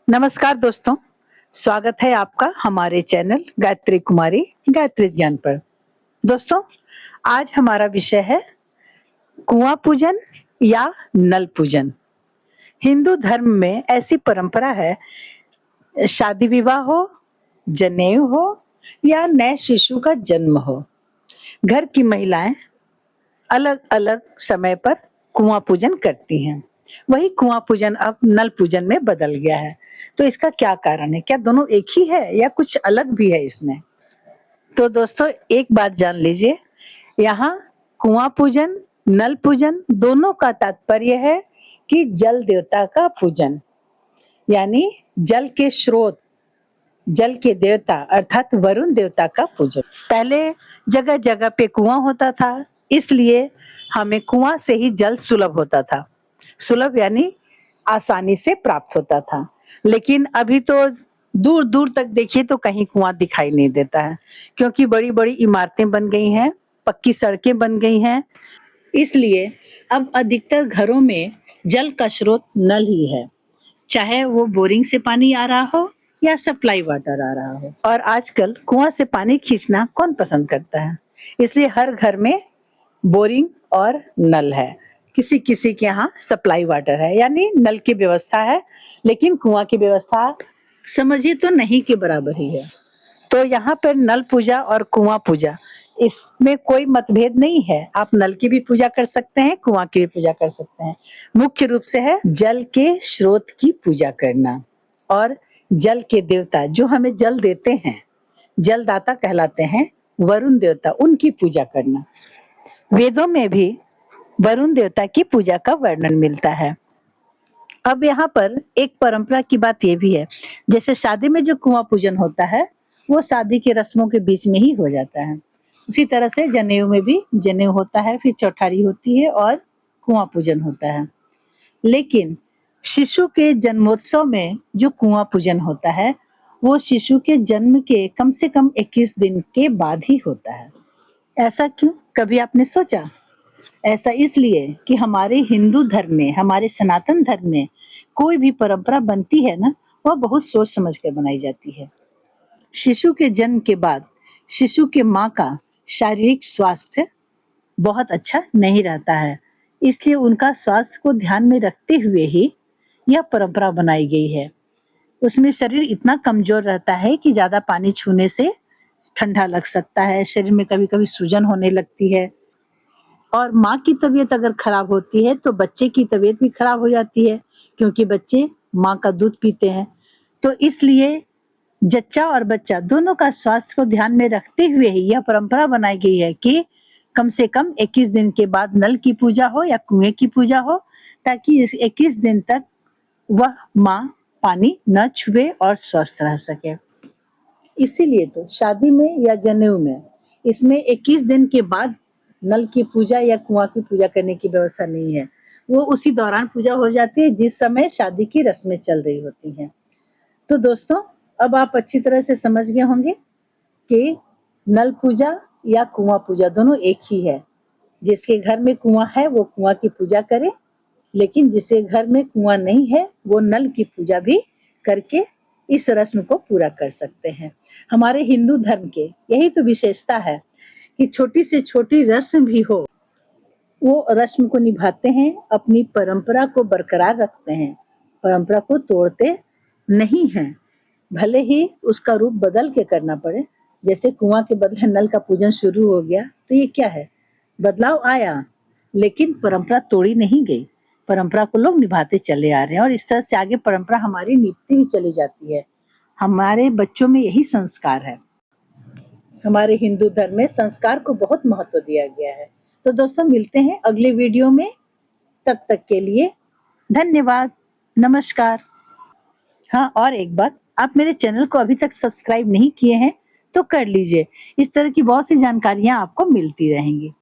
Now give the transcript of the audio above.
नमस्कार दोस्तों, स्वागत है आपका हमारे चैनल गायत्री कुमारी गायत्री ज्ञान पर। दोस्तों, आज हमारा विषय है कुआं पूजन या नल पूजन। हिंदू धर्म में ऐसी परंपरा है, शादी विवाह हो, जनेऊ हो या नए शिशु का जन्म हो, घर की महिलाएं अलग अलग समय पर कुआं पूजन करती हैं। वही कुआं पूजन अब नल पूजन में बदल गया है। तो इसका क्या कारण है? क्या दोनों एक ही है या कुछ अलग भी है इसमें? तो दोस्तों, एक बात जान लीजिए, यहाँ कुआं पूजन, नल पूजन दोनों का तात्पर्य है कि जल देवता का पूजन, यानी जल के स्रोत, जल के देवता अर्थात वरुण देवता का पूजन। पहले जगह जगह पे कुआं होता था, इसलिए हमें कुआं से ही जल सुलभ होता था। सुलभ यानी आसानी से प्राप्त होता था। लेकिन अभी तो दूर दूर तक देखिए तो कहीं कुआं दिखाई नहीं देता है, क्योंकि बड़ी बड़ी इमारतें बन गई हैं, पक्की सड़कें बन गई हैं। इसलिए अब अधिकतर घरों में जल का स्रोत नल ही है, चाहे वो बोरिंग से पानी आ रहा हो या सप्लाई वाटर आ रहा हो। और आजकल कुआं से पानी खींचना कौन पसंद करता है? इसलिए हर घर में बोरिंग और नल है। किसी किसी के यहाँ सप्लाई वाटर है, यानी नल की व्यवस्था है, लेकिन कुआं की व्यवस्था समझिए तो नहीं के बराबर ही है। तो यहाँ पर नल पूजा और कुआं पूजा, इसमें कोई मतभेद नहीं है। आप नल की भी पूजा कर सकते हैं, कुआं की भी पूजा कर सकते हैं। मुख्य रूप से है जल के स्रोत की पूजा करना और जल के देवता जो हमें जल देते हैं, जलदाता कहलाते हैं वरुण देवता, उनकी पूजा करना। वेदों में भी वरुण देवता की पूजा का वर्णन मिलता है। अब यहाँ पर एक परंपरा की बात ये भी है, जैसे शादी में जो कुआं पूजन होता है वो शादी के रस्मों के बीच में ही हो जाता है। उसी तरह से जनेऊ में भी जनेऊ होता है, फिर चौठारी होती है और कुआं पूजन होता है। लेकिन शिशु के जन्मोत्सव में जो कुआं पूजन होता है वो शिशु के जन्म के कम से कम 21 दिन के बाद ही होता है। ऐसा क्यों? कभी आपने सोचा? ऐसा इसलिए कि हमारे हिंदू धर्म में, हमारे सनातन धर्म में कोई भी परंपरा बनती है ना, वह बहुत सोच समझ कर बनाई जाती है। शिशु के जन्म के बाद शिशु के माँ का शारीरिक स्वास्थ्य बहुत अच्छा नहीं रहता है, इसलिए उनका स्वास्थ्य को ध्यान में रखते हुए ही यह परंपरा बनाई गई है। उसमें शरीर इतना कमजोर रहता है कि ज्यादा पानी छूने से ठंडा लग सकता है, शरीर में कभी कभी सूजन होने लगती है, और माँ की तबीयत अगर खराब होती है तो बच्चे की तबीयत भी खराब हो जाती है, क्योंकि बच्चे माँ का दूध पीते हैं। तो इसलिए जच्चा और बच्चा दोनों का स्वास्थ्य को ध्यान में रखते हुए ही यह परंपरा बनाई गई है कि कम से कम 21 दिन के बाद नल की पूजा हो या कुएं की पूजा हो, ताकि इस 21 दिन तक वह माँ पानी न छुए और स्वस्थ रह सके। इसीलिए तो शादी में या जनेऊ में इसमें 21 दिन के बाद नल की पूजा या कुआं की पूजा करने की व्यवस्था नहीं है। वो उसी दौरान पूजा हो जाती है जिस समय शादी की रस्में चल रही होती हैं। तो दोस्तों, अब आप अच्छी तरह से समझ गए होंगे कि नल पूजा या कुआं पूजा दोनों एक ही है। जिसके घर में कुआं है वो कुआं की पूजा करे, लेकिन जिसके घर में कुआं नहीं है वो नल की पूजा भी करके इस रस्म को पूरा कर सकते हैं। हमारे हिंदू धर्म के यही तो विशेषता है कि छोटी से छोटी रस्म भी हो, वो रस्म को निभाते हैं, अपनी परंपरा को बरकरार रखते हैं, परंपरा को तोड़ते नहीं हैं। भले ही उसका रूप बदल के करना पड़े, जैसे कुआं के बदले नल का पूजन शुरू हो गया, तो ये क्या है? बदलाव आया, लेकिन परंपरा तोड़ी नहीं गई। परंपरा को लोग निभाते चले आ रहे हैं और इस तरह से आगे परंपरा हमारी निभती ही चली जाती है। हमारे बच्चों में यही संस्कार है। हमारे हिंदू धर्म में संस्कार को बहुत महत्व दिया गया है। तो दोस्तों, मिलते हैं अगले वीडियो में। तब तक के लिए धन्यवाद, नमस्कार। हाँ, और एक बात, आप मेरे चैनल को अभी तक सब्सक्राइब नहीं किए हैं तो कर लीजिए। इस तरह की बहुत सी जानकारियां आपको मिलती रहेंगी।